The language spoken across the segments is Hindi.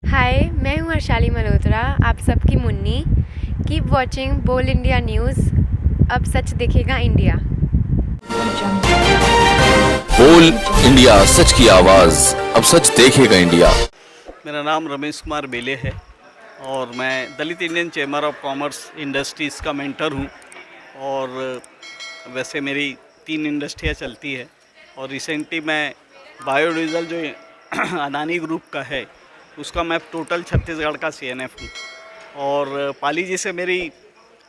हाय, मैं हूँ हर्षाली मल्होत्रा, आप सबकी मुन्नी। कीप वॉचिंग बोल इंडिया न्यूज़। अब सच दिखेगा इंडिया। बोल इंडिया, सच की आवाज, अब सच देखेगा इंडिया। मेरा नाम रमेश कुमार बेले है और मैं Dalit Indian chamber of commerce industries का मेंटर हूँ। और वैसे मेरी 3 इंडस्ट्रियाँ चलती है और रिसेंटली मैं बायोडीज़ल जो अदानी ग्रुप का है उसका मैं टोटल छत्तीसगढ़ का सीएनएफ हूँ। और पाली जी से मेरी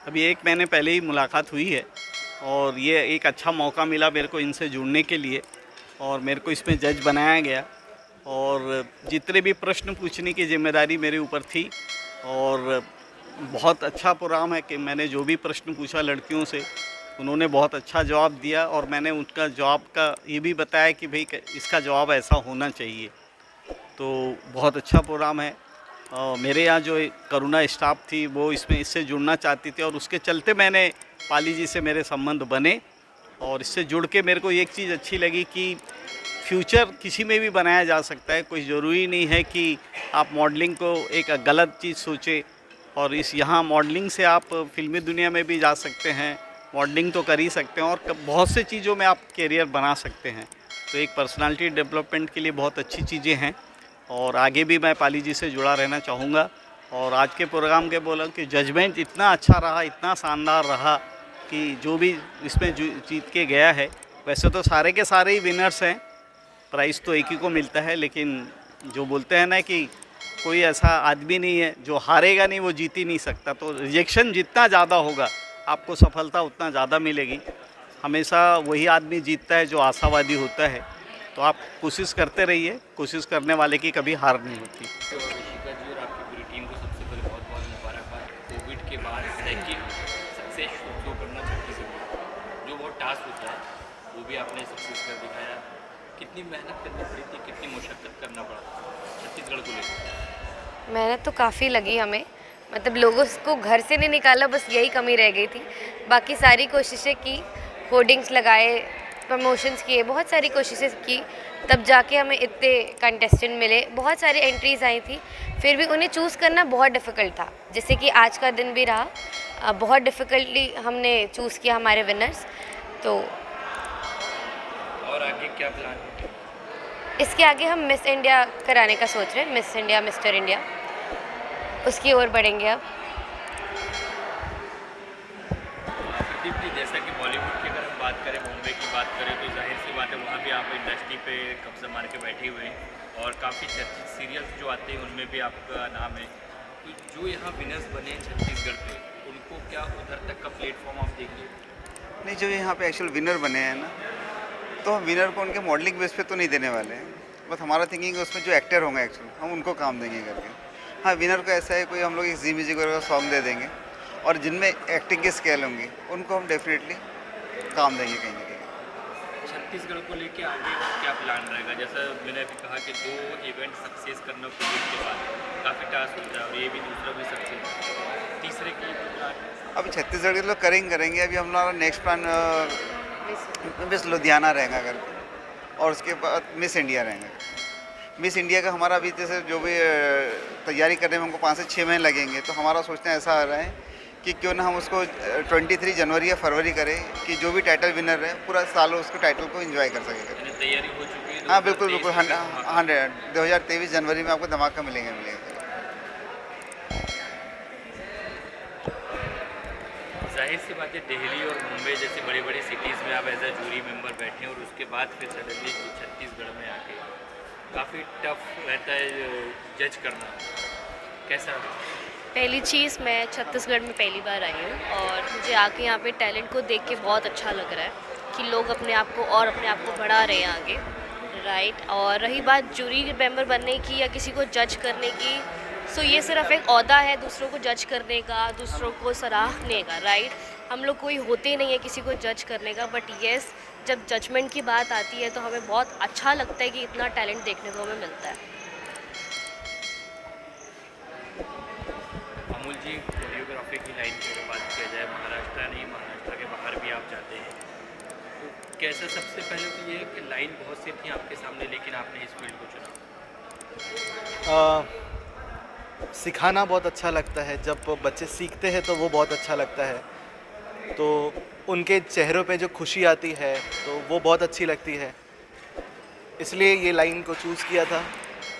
अभी 1 महीने पहले ही मुलाकात हुई है और ये एक अच्छा मौका मिला मेरे को इनसे जुड़ने के लिए और मेरे को इसमें जज बनाया गया और जितने भी प्रश्न पूछने की जिम्मेदारी मेरे ऊपर थी। और बहुत अच्छा प्रोग्राम है कि मैंने जो भी प्रश्न पूछा लड़कियों से उन्होंने बहुत अच्छा जवाब दिया और मैंने उनका जवाब का ये भी बताया कि भाई इसका जवाब ऐसा होना चाहिए। तो बहुत अच्छा प्रोग्राम है। मेरे यहाँ जो करुणा स्टाफ थी वो इससे जुड़ना चाहती थी और उसके चलते मैंने पाली जी से मेरे संबंध बने और इससे जुड़ के मेरे को एक चीज़ अच्छी लगी कि फ्यूचर किसी में भी बनाया जा सकता है। कोई ज़रूरी नहीं है कि आप मॉडलिंग को एक गलत चीज़ सोचें और यहाँ मॉडलिंग से आप फिल्मी दुनिया में भी जा सकते हैं, मॉडलिंग तो कर ही सकते हैं और बहुत से चीज़ों में आप करियर बना सकते हैं। तो एक पर्सनालिटी डेवलपमेंट के लिए बहुत अच्छी चीज़ें हैं और आगे भी मैं पाली जी से जुड़ा रहना चाहूँगा। और आज के प्रोग्राम के बोला कि जजमेंट इतना अच्छा रहा, इतना शानदार रहा कि जो भी इसमें जीत के गया है, वैसे तो सारे के सारे ही विनर्स हैं, प्राइज़ तो एक ही को मिलता है, लेकिन जो बोलते हैं ना कि कोई ऐसा आदमी नहीं है जो हारेगा नहीं, वो जीत ही नहीं सकता। तो रिजेक्शन जितना ज़्यादा होगा आपको सफलता उतना ज़्यादा मिलेगी। हमेशा वही आदमी जीतता है जो आशावादी होता है। तो आप कोशिश करते रहिए, कोशिश करने वाले की कभी हार नहीं होती। तो ऋषिका जी और आपकी पूरी टीम को सबसे पहले बहुत बहुत मुबारकबाद। कोविड के बाद सेकंड सक्सेस शो करना छत्तीसगढ़ जो बहुत टास्क होता है वो भी आपने सक्सेस कर दिखाया। कितनी मेहनत करनी पड़ी थी, कितनी मुशक्क़त करना पड़ा छत्तीसगढ़ को लेकर? मेहनत तो काफ़ी लगी हमें, मतलब लोगों को घर से नहीं निकाला, बस यही कमी रह गई थी। बाकी सारी कोशिशें की, होर्डिंग्स लगाए, प्रमोशंस किए, बहुत सारी कोशिशें की, तब जाके हमें इतने कंटेस्टेंट मिले। बहुत सारी एंट्रीज़ आई थी, फिर भी उन्हें चूज़ करना बहुत डिफ़िकल्ट था। जैसे कि आज का दिन भी रहा, बहुत डिफ़िकल्टली हमने चूज़ किया हमारे विनर्स। तो और आगे क्या प्लान है? इसके आगे हम मिस इंडिया कराने का सोच रहे हैं, मिस इंडिया, मिस्टर इंडिया, उसकी ओर बढ़ेंगे अब। प्रदीप जी, जैसा कि बॉलीवुड की अगर हम बात करें, बॉम्बे की बात करें, तो जाहिर सी बात है वहाँ भी आप इंडस्ट्री पे कब्जा मार के बैठे हुए हैं और काफ़ी चर्चित सीरियल्स जो आते हैं उनमें भी आपका नाम है। तो जो यहाँ विनर्स बने हैं छत्तीसगढ़ पे, उनको क्या उधर तक का प्लेटफॉर्म आप देंगे? नहीं, जो यहाँ पे एक्चुअल विनर बने हैं ना, तो हम विनर को उनके मॉडलिंग बेस पे तो नहीं देने वाले हैं। बस हमारा थिंकिंग है उसमें जो एक्टर होंगे एक्चुअल हम उनको काम देंगे करके। हाँ, विनर को ऐसा है कोई हम लोग एक जी म्यूजिक वगैरह का सॉन्ग दे देंगे और जिनमें एक्टिंग के स्केल होंगे उनको हम डेफिनेटली काम देंगे कहीं ना कहीं। छत्तीसगढ़ को लेके आगे क्या प्लान रहेगा? जैसा मैंने अभी कहा कि 2 इवेंट सक्सेस करना कोविड के बाद काफ़ी टास्क होता है और ये भी दूसरा भी सक्सेस, तीसरे के लिए कोई प्लान? अभी छत्तीसगढ़ के लोग करेंगे। अभी हमारा नेक्स्ट प्लान मिस लुधियाना रहेगा करके और उसके बाद मिस इंडिया रहेगा। मिस इंडिया का हमारा अभी जैसे जो भी तैयारी करने में हमको 5 से 6 महीने लगेंगे, तो हमारा सोचना ऐसा आ रहा है कि क्यों ना हम उसको 23 जनवरी या फरवरी करें कि जो भी टाइटल विनर है पूरा साल उसको टाइटल को एंजॉय कर सकेगा। यानी तैयारी हो चुकी है? हाँ बिल्कुल 2023 जनवरी में आपको धमाका मिलेगा। जाहिर सी बात है, दिल्ली और मुंबई जैसी बड़ी बड़ी सिटीज़ में आप एज ए जूरी मेंबर बैठे हैं और उसके बाद फिर सडनली छत्तीसगढ़ में आके काफ़ी टफ रहता है जज करना, कैसा? पहली चीज़, मैं छत्तीसगढ़ में पहली बार आई हूँ और मुझे आके यहाँ पे टैलेंट को देख के बहुत अच्छा लग रहा है कि लोग अपने आप को बढ़ा रहे हैं आगे, राइट। और रही बात जूरी मेंबर बनने की या किसी को जज करने की, सो ये सिर्फ एक ओहदा है दूसरों को जज करने का, दूसरों को सराहने का, राइट। हम लोग कोई होते नहीं है किसी को जज करने का, बट येस, जब जजमेंट की बात आती है तो हमें बहुत अच्छा लगता है कि इतना टैलेंट देखने को हमें मिलता है। अमूल जी, कोरियोग्राफी की लाइन की अगर बात किया जाए, महाराष्ट्र नहीं महाराष्ट्र के बाहर भी आप जाते हैं, तो कैसा? सबसे पहले तो ये है कि लाइन बहुत सी थी आपके सामने लेकिन आपने इस फील्ड को चुना। सिखाना बहुत अच्छा लगता है, जब बच्चे सीखते हैं तो वो बहुत अच्छा लगता है, तो उनके चेहरों पे जो खुशी आती है तो वो बहुत अच्छी लगती है, इसलिए ये लाइन को चूज़ किया था।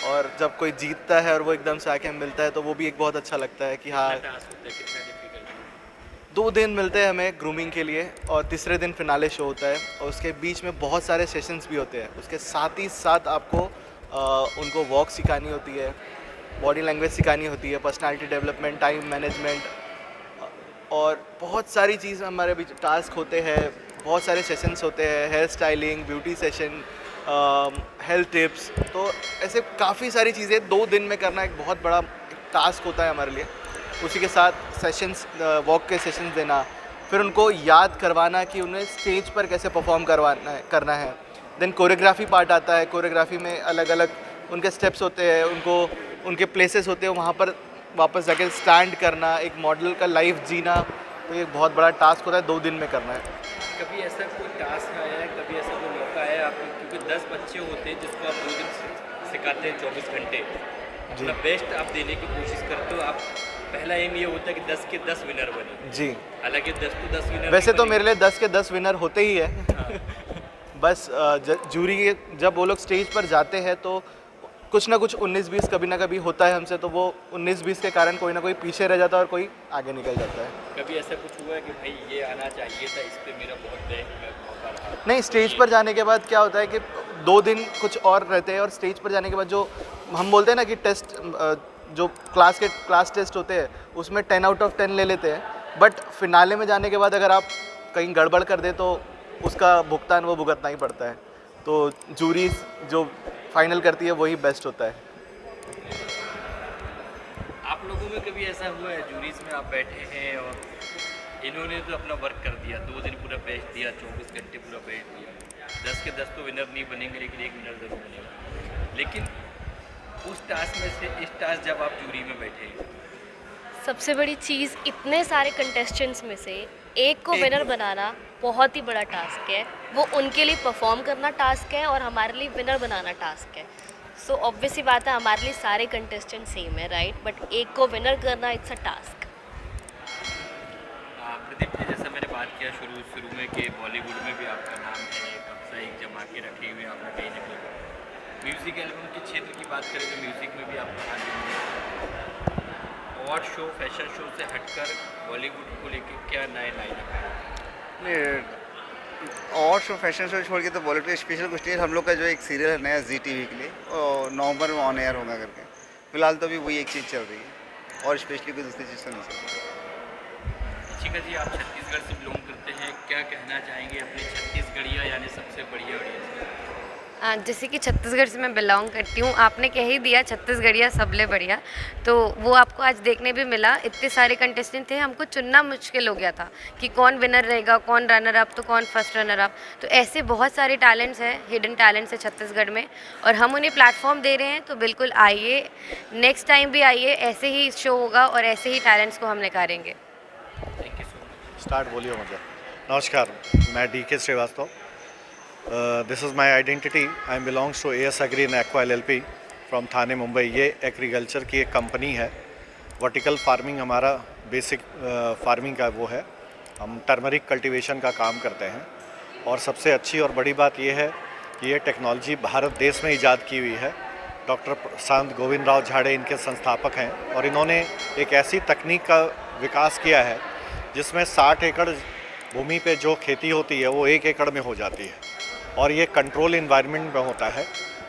और जब कोई जीतता है और वो एकदम से आके मिलता है तो वो भी एक बहुत अच्छा लगता है कि हाँ। टास्क होता है, कितना डिफिकल्ट? 2 दिन मिलते हैं हमें ग्रूमिंग के लिए और तीसरे दिन फिनाले शो होता है और उसके बीच में बहुत सारे सेशंस भी होते हैं। उसके साथ ही साथ आपको उनको वॉक सिखानी होती है, बॉडी लैंग्वेज सिखानी होती है, पर्सनालिटी डेवलपमेंट, टाइम मैनेजमेंट और बहुत सारी चीज़ हमारे बीच टास्क होते हैं, बहुत सारे सेशंस होते हैं, hair styling, beauty session, health tips, तो ऐसे काफ़ी सारी चीज़ें 2 दिन में करना एक बहुत बड़ा टास्क होता है हमारे लिए। उसी के साथ सेशंस, वॉक के सेशंस देना, फिर उनको याद करवाना कि उन्हें स्टेज पर कैसे परफॉर्म करना है। देन कोरियोग्राफी पार्ट आता है, कोरियोग्राफी में अलग अलग उनके स्टेप्स होते हैं, उनको उनके प्लेसेस होते हैं, वहाँ पर वापस जाके स्टैंड करना, एक मॉडल का लाइफ जीना, तो ये बहुत बड़ा टास्क होता है, 2 दिन में करना है। कभी ऐसा कोई टास्क आया है, कभी ऐसा कोई मौका आया आपको, क्योंकि 10 बच्चे होते हैं जिसको आप 2 दिन सिखाते हैं 24 घंटे, अपना बेस्ट आप देने की कोशिश करते हो, आप पहला एम ये होता है कि 10 के 10 विनर बने जी। हालांकि 10 तो 10 विनर वैसे तो मेरे लिए 10 के 10 विनर होते ही है बस जूरी जब वो लोग स्टेज पर जाते हैं तो कुछ ना कुछ 19-20 कभी ना कभी होता है हमसे, तो वो 19-20 के कारण कोई ना कोई पीछे रह जाता है और कोई आगे निकल जाता है। कभी ऐसा कुछ हुआ है कि भाई ये आना चाहिए था, इस पे मेरा बहुत बेस्ट मौका रहा? नहीं, स्टेज पर जाने के बाद क्या होता है कि 2 दिन कुछ और रहते हैं और स्टेज पर जाने के बाद जो हम बोलते हैं ना कि टेस्ट, जो क्लास टेस्ट होते हैं उसमें 10 आउट ऑफ 10 ले लेते हैं, बट फिनाले में जाने के बाद अगर आप कहीं गड़बड़ कर दे तो उसका भुगतान वो भुगतना ही पड़ता है, तो जूरी जो फाइनल करती है वही बेस्ट होता है। आप लोगों में कभी ऐसा हुआ है जूरीज में आप बैठे हैं और इन्होंने तो अपना वर्क कर दिया, 2 दिन पूरा बेस्ट दिया, 24 घंटे पूरा बेस्ट दिया, 10 के 10 तो विनर नहीं बनेंगे लेकिन 1 विनर ज़रूर बनेगा, लेकिन उस टास्क में से इस टास्क जब आप जूरी में बैठे, सबसे बड़ी चीज़ इतने सारे कंटेस्टेंट्स में से एक को विनर बनाना बहुत ही बड़ा टास्क है। वो उनके लिए परफॉर्म करना टास्क है और हमारे लिए विनर बनाना टास्क है। सो ऑब्वियस सी बात है, हमारे लिए सारे कंटेस्टेंट सेम है, राइट, बट एक को विनर करना it's a task. Pradeep ji, जैसा मैंने बात किया शुरू में कि बॉलीवुड में भी आपका नाम है, कब्जा एक जमा के रखे हुए आपने कहीं ना कहीं। म्यूज़िक एल्बम के क्षेत्र की बात करें तो म्यूज़िक में भी आपका नाम है। अवार्ड शो, फैशन शो से हटकर बॉलीवुड को लेकर क्या नए लाइनअप है? और शो, फैशन शो छोड़ के तो बॉलीवुड का स्पेशल कुछ नहीं है। हम लोग का जो एक सीरियल है नया ZTV के लिए, और नवंबर में ऑन एयर होगा करके, फिलहाल तो अभी वही एक चीज़ चल रही है और स्पेशली कोई दूसरी चीज़ तो नहीं चल रही। ठीक है जी, आप छत्तीसगढ़ से बिलोंग करते हैं, क्या कहना चाहेंगे अपने छत्तीसगढ़िया यानी सबसे बढ़िया ऑडियंस? जैसे कि छत्तीसगढ़ से मैं बिलोंग करती हूँ, आपने कह ही दिया छत्तीसगढ़िया सबले बढ़िया, तो वो आपको आज देखने भी मिला। इतने सारे कंटेस्टेंट थे, हमको चुनना मुश्किल हो गया था कि कौन विनर रहेगा, कौन रनर अप, तो कौन फर्स्ट रनर अप। तो ऐसे बहुत सारे टैलेंट्स हैं, हिडन टैलेंट्स है छत्तीसगढ़ में, और हम उन्हें प्लेटफॉर्म दे रहे हैं। तो बिल्कुल आइए, नेक्स्ट टाइम भी आइए, ऐसे ही शो होगा और ऐसे ही टैलेंट्स को हम निखारेंगे। Thank you so much. Start बोलिए मुझे। नमस्कार, मैं DK Srivastava. This is my identity. I belongs to AS Agri and Aqua LLP from Thane, Mumbai. ये एग्रीकल्चर की एक कंपनी है। वर्टिकल फार्मिंग हमारा बेसिक फार्मिंग का वो है। हम टर्मरिक कल्टीवेशन का काम करते हैं, और सबसे अच्छी और बड़ी बात ये है कि ये टेक्नोलॉजी भारत देश में ईजाद की हुई है। डॉक्टर प्रशांत गोविंद राव झाड़े इनके संस्थापक हैं, और इन्होंने एक ऐसी तकनीक का विकास किया है जिसमें 60 एकड़ भूमि पे जो खेती होती है वो 1 एकड़ में हो जाती है, और ये कंट्रोल इन्वायरमेंट में होता है,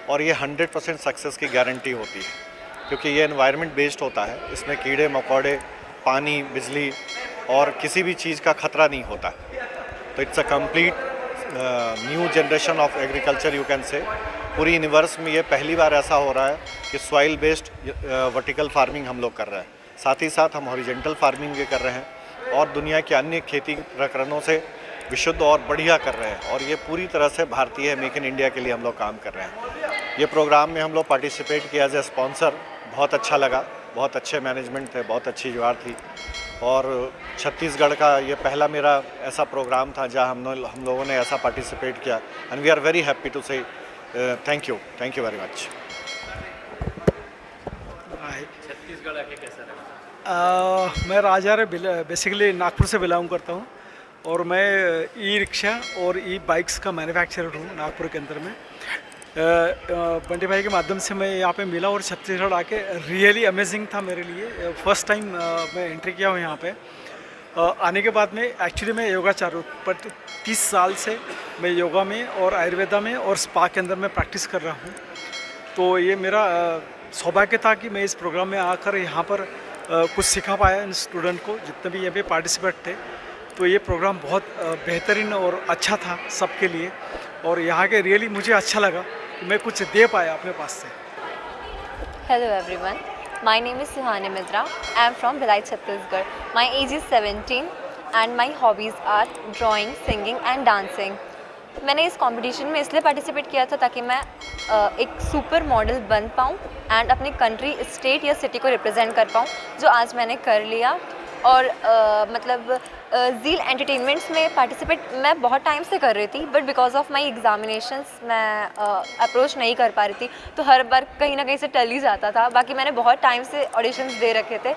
और ये 100% सक्सेस की गारंटी होती है, क्योंकि ये एनवायरनमेंट बेस्ड होता है। इसमें कीड़े मकोड़े, पानी, बिजली और किसी भी चीज़ का खतरा नहीं होता। तो it's a complete new generation of agriculture, you can say. पूरी यूनिवर्स में ये पहली बार ऐसा हो रहा है कि सॉइल बेस्ड वर्टिकल फार्मिंग हम लोग कर रहे हैं। साथ ही साथ हम हॉरिजेंटल फार्मिंग भी कर रहे हैं, और दुनिया के अन्य खेती प्रकरणों से विशुद्ध और बढ़िया कर रहे हैं, और ये पूरी तरह से भारतीय मेक इन इंडिया के लिए हम लोग काम कर रहे हैं। ये प्रोग्राम में हम लोग पार्टिसिपेट किया एज ए स्पॉन्सर, बहुत अच्छा लगा, बहुत अच्छे मैनेजमेंट थे, बहुत अच्छी जुगाड़ थी, और छत्तीसगढ़ का ये पहला मेरा ऐसा प्रोग्राम था जहाँ हम लोगों ने ऐसा पार्टिसिपेट किया, and we are very happy to say thank you very much. Chhattisgarh आके कैसा लगा? मैं राजा बेसिकली नागपुर से बिलोंग करता हूँ और मैं ई रिक्शा और ई बाइक्स का मैन्युफैक्चरर हूँ नागपुर के अंदर में। बंटी भाई के माध्यम से मैं यहाँ पे मिला और छत्तीसगढ़ आके रियली अमेजिंग था मेरे लिए। फर्स्ट टाइम मैं एंट्री किया हूँ यहाँ पे। आने के बाद में एक्चुअली मैं योगाचार्य हूँ, बट 30 साल से मैं योगा में और आयुर्वेदा में और स्पा के अंदर मैं प्रैक्टिस कर रहा हूँ। तो ये मेरा सौभाग्य था कि मैं इस प्रोग्राम में आकर यहाँ पर कुछ सिखा पाया इन स्टूडेंट को, जितने भी यहाँ पे पार्टिसिपेट थे। तो ये प्रोग्राम बहुत बेहतरीन और अच्छा था सबके लिए, और यहाँ के रियली मुझे अच्छा लगा कि मैं कुछ दे पाया अपने पास से। Hello everyone, my name is Suhani Mitra. I am from Bhilai, Chhattisgarh. My age is 17 and my hobbies are drawing, singing and dancing. मैंने इस कंपटीशन में इसलिए पार्टिसिपेट किया था ताकि मैं एक सुपर मॉडल बन पाऊँ एंड अपनी कंट्री, स्टेट या सिटी को रिप्रेजेंट कर पाऊँ, जो आज मैंने कर लिया। और मतलब ज़ील एंटरटेनमेंट्स में पार्टिसिपेट मैं बहुत टाइम से कर रही थी, but because of my examinations मैं अप्रोच नहीं कर पा रही थी, तो हर बार कहीं ना कहीं से टल ही जाता था। बाकी मैंने बहुत टाइम से ऑडिशंस दे रखे थे।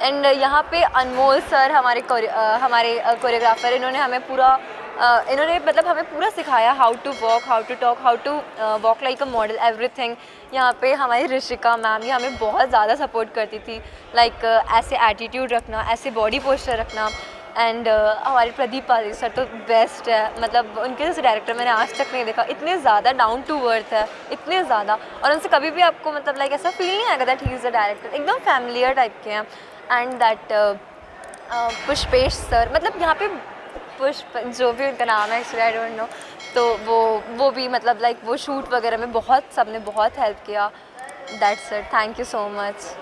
एंड यहाँ पे अनमोल सर हमारे कोरियोग्राफर, इन्होंने हमें पूरा मतलब हमें पूरा सिखाया, how to walk, how to talk, how to walk like a model, everything. यहाँ पे हमारी ऋषिका मैम, ये हमें बहुत ज़्यादा सपोर्ट करती थी, लाइक ऐसे एटीट्यूड रखना, ऐसे बॉडी पोस्चर रखना। एंड हमारे प्रदीप पाजी सर तो बेस्ट है, मतलब उनके जैसे डायरेक्टर मैंने आज तक नहीं देखा। इतने ज़्यादा डाउन टू अर्थ है, इतने ज़्यादा, और उनसे कभी भी आपको मतलब लाइक ऐसा फील नहीं आएगा that he is a director, एकदम फैमिलियर टाइप के हैं। एंड दैट पुष्पेश सर, मतलब यहाँ पे पुष्प जो भी उनका नाम है, एक्चुअली आई डोंट नो, तो वो भी मतलब लाइक वो शूट वगैरह में बहुत सबने बहुत हेल्प किया। That's it, thank you so much.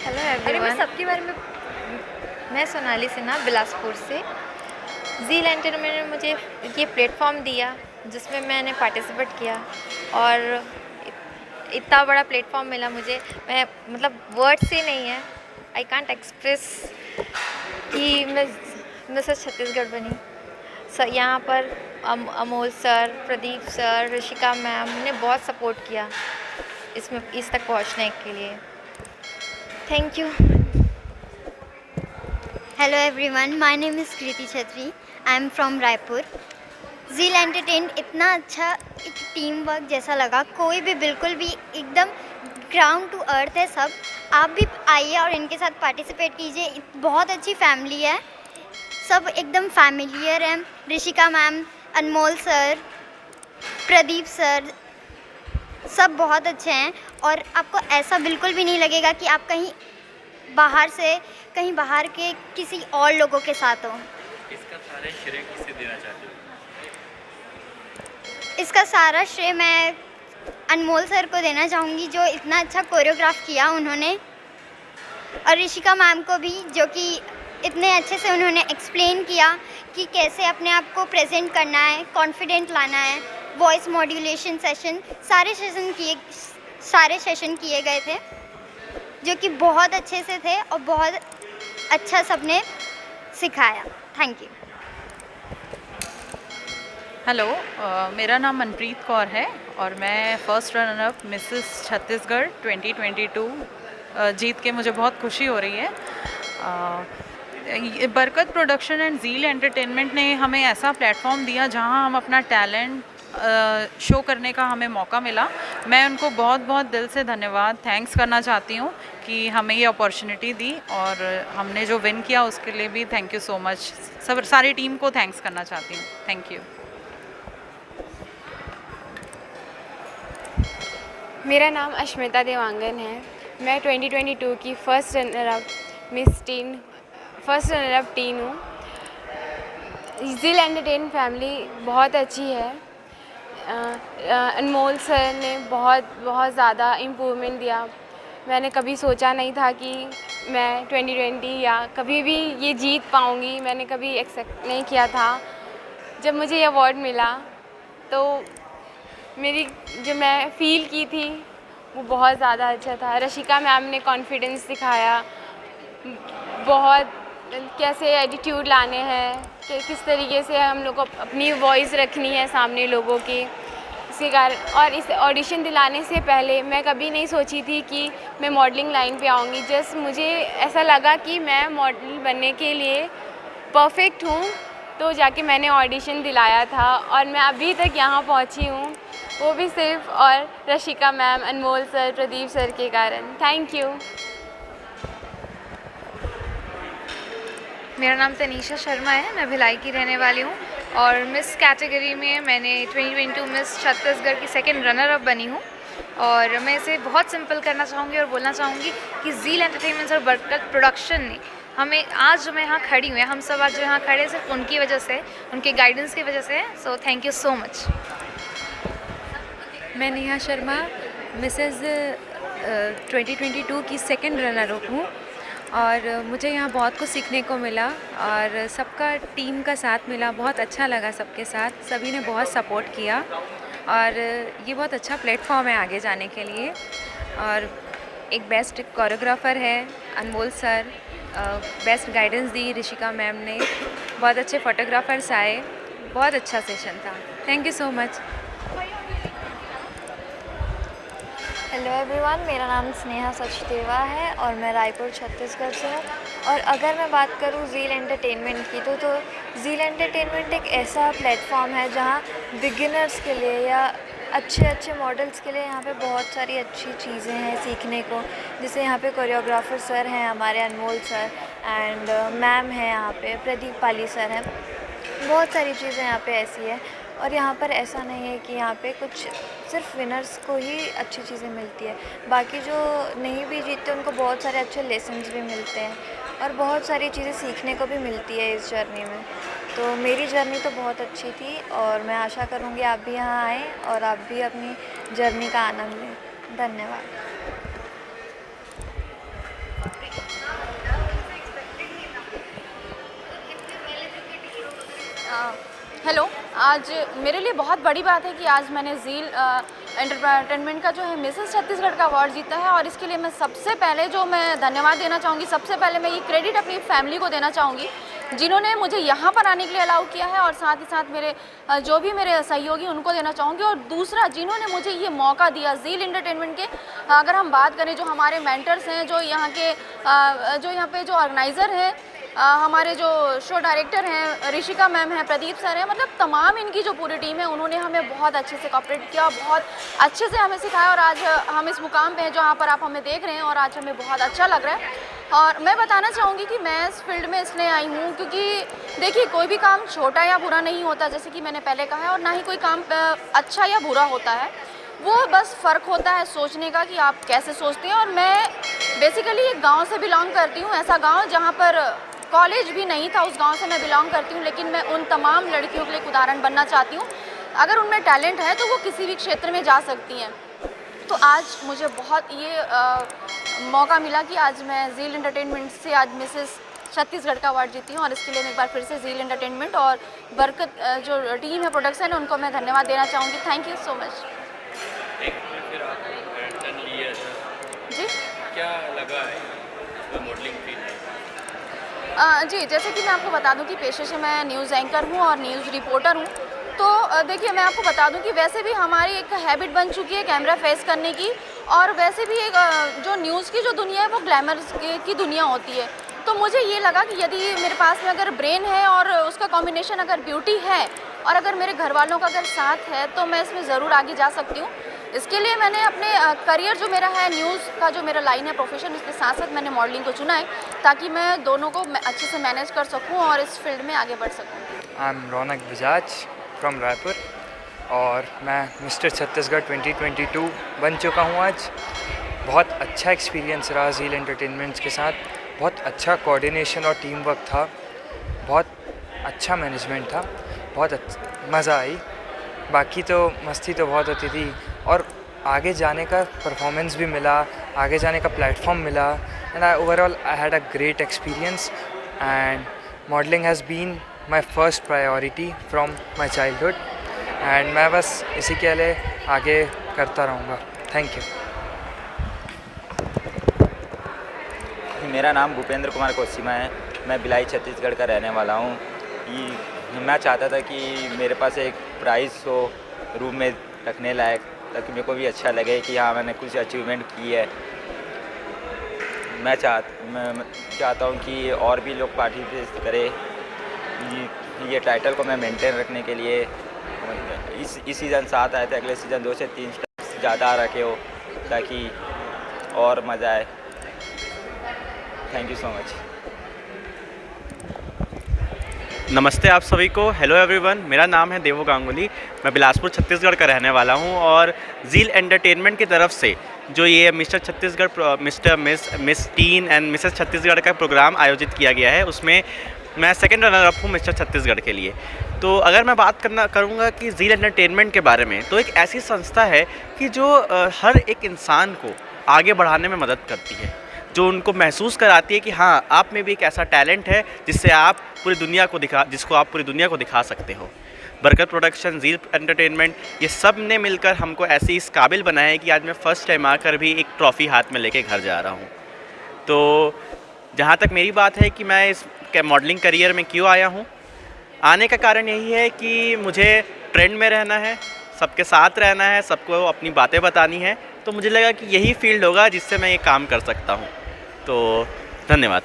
Hello everyone, सबके बारे में मैं सोनाली सिन्हा बिलासपुर से। ज़ील एंटरटेनमेंट ने मुझे ये प्लेटफॉर्म दिया जिसमें मैंने पार्टिसिपेट किया, और इतना बड़ा प्लेटफॉर्म मिला मुझे, मैं मतलब वर्ड से नहीं है, आई कांट एक्सप्रेस कि मैं मिसेस छत्तीसगढ़ बनी। सर यहाँ पर Amol sir, Pradeep sir, Rishika ma'am ने बहुत सपोर्ट किया इसमें इस तक पहुँचने के लिए। Thank you. Hello everyone, my name is Kriti Chhatri, I am from Raipur. Zeal entertain इतना अच्छा एक टीम वर्क जैसा लगा, कोई भी बिल्कुल भी एकदम ग्राउंड टू अर्थ है सब। आप भी आइए और इनके साथ पार्टिसिपेट कीजिए, बहुत अच्छी फैमिली है, सब एकदम फैमिलियर हैं। ऋषिका मैम, अनमोल सर, प्रदीप सर, सब बहुत अच्छे हैं, और आपको ऐसा बिल्कुल भी नहीं लगेगा कि आप कहीं बाहर के किसी और लोगों के साथ हो। इसका सारा श्रेय किसे देना चाहते हो? इसका सारा श्रेय मैं अनमोल सर को देना चाहूँगी, जो इतना अच्छा कोरियोग्राफ किया उन्होंने, और ऋषिका मैम को भी, जो कि इतने अच्छे से उन्होंने एक्सप्लेन किया कि कैसे अपने आप को प्रेजेंट करना है, कॉन्फिडेंट लाना है। वॉइस मॉड्यूलेशन सेशन, सारे सेशन किए गए थे, जो कि बहुत अच्छे से थे और बहुत अच्छा सबने सिखाया। Thank you. हेलो, मेरा नाम मनप्रीत कौर है और मैं first runner up Mrs Chhattisgarh 2022 जीत के मुझे बहुत खुशी हो रही है। बरकत प्रोडक्शन एंड ज़ील एंटरटेनमेंट ने हमें ऐसा प्लेटफॉर्म दिया जहां हम अपना टैलेंट शो करने का हमें मौका मिला। मैं उनको बहुत बहुत दिल से धन्यवाद, थैंक्स करना चाहती हूँ कि हमें ये अपॉर्चुनिटी दी, और हमने जो विन किया उसके लिए भी थैंक यू सो मच। सारी टीम को थैंक्स करना चाहती हूँ। Thank you. मेरा नाम अश्मिता देवांगन है। मैं 2022 की फर्स्ट रनर अप टीन हूँ। ज़ील एंटरटेन फैमिली बहुत अच्छी है। अनमोल सर ने बहुत ज़्यादा इम्प्रूवमेंट दिया। मैंने कभी सोचा नहीं था कि मैं 2020 या कभी भी ये जीत पाऊँगी, मैंने कभी एक्सपेक्ट नहीं किया था। जब मुझे ये अवार्ड मिला तो मेरी जो मैं फ़ील की थी वो बहुत ज़्यादा अच्छा था। ऋषिका मैम ने कॉन्फिडेंस दिखाया, बहुत कैसे एटीट्यूड लाने हैं, कि किस तरीके से हम लोग को अपनी वॉइस रखनी है सामने लोगों की, इसके कारण, और इस ऑडिशन दिलाने से पहले मैं कभी नहीं सोची थी कि मैं मॉडलिंग लाइन पे आऊँगी। जस्ट मुझे ऐसा लगा कि मैं मॉडल बनने के लिए परफेक्ट हूँ, तो जाके मैंने ऑडिशन दिलाया था और मैं अभी तक यहाँ पहुँची हूँ, वो भी सिर्फ और रशिका मैम, अनमोल सर, प्रदीप सर के कारण। Thank you. मेरा नाम तनीषा शर्मा है, मैं भिलाई की रहने वाली हूँ और मिस कैटेगरी में मैंने 2022 मिस छत्तीसगढ़ की सेकंड रनर अप बनी हूँ। और मैं इसे बहुत सिंपल करना चाहूँगी और बोलना चाहूँगी कि ज़ील एंटरटेनमेंट्स और बरकत प्रोडक्शन ने हमें आज जो मैं यहाँ खड़ी हूँ, हम सब आज जो यहाँ खड़े सिर्फ उनकी वजह से, उनके गाइडेंस की वजह से। So thank you so much. मैं नेहा शर्मा मिसेज़ 2022 की सेकंड रनर अप हूँ और मुझे यहाँ बहुत कुछ सीखने को मिला और सबका टीम का साथ मिला, बहुत अच्छा लगा सबके साथ, सभी ने बहुत सपोर्ट किया और ये बहुत अच्छा प्लेटफॉर्म है आगे जाने के लिए। और एक बेस्ट कोरियोग्राफर है अनमोल सर, बेस्ट गाइडेंस दी ऋषिका मैम ने, बहुत अच्छे फोटोग्राफर्स आए, बहुत अच्छा सेशन था। Thank you so much. Hello everyone, मेरा नाम स्नेहा सचदेवा है और मैं रायपुर छत्तीसगढ़ से हूँ। और अगर मैं बात करूँ ज़ील एंटरटेनमेंट की तो ज़ील एंटरटेनमेंट एक ऐसा प्लेटफॉर्म है जहाँ बिगिनर्स के लिए या अच्छे मॉडल्स के लिए यहाँ पे बहुत सारी अच्छी चीज़ें हैं सीखने को। जैसे यहाँ पे कोरियोग्राफर सर हैं हमारे अनमोल सर एंड मैम है, यहाँ पे प्रदीप पाली सर हैं। बहुत सारी चीज़ें यहाँ पे ऐसी है और यहाँ पर ऐसा नहीं है कि यहाँ पे कुछ सिर्फ विनर्स को ही अच्छी चीज़ें मिलती है, बाकी जो नहीं भी जीतते उनको बहुत सारे अच्छे लेसन्स भी मिलते हैं और बहुत सारी चीज़ें सीखने को भी मिलती है इस जर्नी में। तो मेरी जर्नी तो बहुत अच्छी थी और मैं आशा करूँगी आप भी यहाँ आएँ और आप भी अपनी जर्नी का आनंद लें। धन्यवाद। हेलो, आज मेरे लिए बहुत बड़ी बात है कि आज मैंने ज़ील एंटरटेनमेंट का जो है मिसेस छत्तीसगढ़ का अवार्ड जीता है और इसके लिए मैं सबसे पहले जो मैं धन्यवाद देना चाहूँगी, सबसे पहले मैं ये क्रेडिट अपनी फैमिली को देना चाहूँगी जिन्होंने मुझे यहाँ पर आने के लिए अलाउ किया है और साथ ही साथ मेरे जो भी मेरे सहयोगी उनको देना चाहूँगी। और दूसरा, जिन्होंने मुझे ये मौका दिया ज़ील एंटरटेनमेंट के, अगर हम बात करें जो हमारे मेंटर्स हैं, जो यहाँ के जो यहाँ पे जो ऑर्गेनाइज़र हैं, हमारे जो शो डायरेक्टर हैं, ऋषिका मैम हैं, प्रदीप सर हैं, मतलब तमाम इनकी जो पूरी टीम है उन्होंने हमें बहुत अच्छे से कोऑपरेट किया, बहुत अच्छे से हमें सिखाया और आज हम इस मुकाम पे हैं जहाँ पर आप हमें देख रहे हैं और आज हमें बहुत अच्छा लग रहा है। और मैं बताना चाहूँगी कि मैं इस फील्ड में इसलिए आई हूँ क्योंकि देखिए, कोई भी काम छोटा या बुरा नहीं होता, जैसे कि मैंने पहले कहा है, और ना ही कोई काम अच्छा या बुरा होता है, वो बस फ़र्क होता है सोचने का कि आप कैसे सोचते हैं। और मैं बेसिकली एक गाँव से बिलोंग करती हूँ, ऐसा गाँव जहाँ पर कॉलेज भी नहीं था, उस गांव से मैं बिलोंग करती हूँ, लेकिन मैं उन तमाम लड़कियों के लिए एक उदाहरण बनना चाहती हूँ। अगर उनमें टैलेंट है तो वो किसी भी क्षेत्र में जा सकती हैं। तो आज मुझे बहुत ये मौका मिला कि आज मैं ज़ील एंटरटेनमेंट से आज मिसेस छत्तीसगढ़ का अवार्ड जीती हूँ और इसके लिए मैं एक बार फिर से ज़ील एंटरटेनमेंट और बरकत जो टीम है प्रोडक्शन है उनको मैं धन्यवाद देना चाहूँगी। Thank you so much. जी, क्या लगा है मॉडलिंग फील्ड? जी, जैसे कि मैं आपको बता दूं कि पेशे से मैं न्यूज़ एंकर हूं और न्यूज़ रिपोर्टर हूं। तो देखिए, मैं आपको बता दूं कि वैसे भी हमारी एक हैबिट बन चुकी है कैमरा फेस करने की, और वैसे भी एक जो न्यूज़ की जो दुनिया है वो ग्लैमर की दुनिया होती है। तो मुझे ये लगा कि यदि मेरे पास में अगर ब्रेन है और उसका कॉम्बिनेशन अगर ब्यूटी है और अगर मेरे घर वालों का अगर साथ है तो मैं इसमें ज़रूर आगे जा सकती हूँ। इसके लिए मैंने अपने करियर जो मेरा है, न्यूज़ का जो मेरा लाइन है प्रोफेशन, उसके साथ साथ मैंने मॉडलिंग को चुना है ताकि मैं दोनों को अच्छे से मैनेज कर सकूं और इस फील्ड में आगे बढ़ सकूं। I am Raunak Bajaj from Raipur और मैं मिस्टर छत्तीसगढ़ 2022 बन चुका हूं आज। बहुत अच्छा एक्सपीरियंस रहा ज़ील एंटरटेनमेंट्स के साथ, बहुत अच्छा कोऑर्डिनेशन और टीम वर्क था, बहुत अच्छा मैनेजमेंट था, बहुत मज़ा आई। बाकी तो मस्ती तो बहुत होती थी और आगे जाने का परफॉर्मेंस भी मिला, आगे जाने का प्लेटफॉर्म मिला and overall I had a great experience and modelling has been my first priority from my childhood and मैं बस इसी के लिए आगे करता रहूँगा। Thank you. मेरा नाम भूपेंद्र कुमार कोसिमा है, मैं भिलाई छत्तीसगढ़ का रहने वाला हूँ। मैं चाहता था कि मेरे पास एक प्राइज़ हो रूम में रखने लायक, ताकि मेरे को भी अच्छा लगे कि हाँ मैंने कुछ अचीवमेंट की है। मैं चाहता हूँ कि और भी लोग पार्टिसिपेट करें ये टाइटल को मैं मेंटेन रखने के लिए। इस सीज़न 7 आए थे, अगले सीज़न 2 से 3 स्टेप्स ज़्यादा रखे हो ताकि और मज़ा आए। Thank you so much. नमस्ते आप सभी को। हेलो एवरीवन, मेरा नाम है देवो गांगुली। मैं बिलासपुर छत्तीसगढ़ का रहने वाला हूं और ज़ील एंटरटेनमेंट की तरफ से जो ये mister Chhattisgarh, miss tin and Mrs Chhattisgarh का प्रोग्राम आयोजित किया गया है, उसमें मैं सेकंड रनर अप हूँ मिस्टर छत्तीसगढ़ के लिए। तो अगर मैं बात करूँगा कि ज़ील एंटरटेनमेंट के बारे में, तो एक ऐसी संस्था है कि जो हर एक इंसान को आगे बढ़ाने में मदद करती है, जो उनको महसूस कराती है कि हाँ आप में भी एक ऐसा टैलेंट है जिसको आप पूरी दुनिया को दिखा सकते हो। बरकत प्रोडक्शन, ज़ील एंटरटेनमेंट, ये सब ने मिलकर हमको ऐसे इस काबिल बनाया है कि आज मैं फ़र्स्ट टाइम आकर भी एक ट्रॉफ़ी हाथ में लेके घर जा रहा हूँ। तो जहाँ तक मेरी बात है कि मैं इस मॉडलिंग करियर में क्यों आया हूँ, आने का कारण यही है कि मुझे ट्रेंड में रहना है, सबके साथ रहना है, सबको अपनी बातें बतानी है। तो मुझे लगा कि यही फील्ड होगा जिससे मैं ये काम कर सकता हूँ। तो धन्यवाद।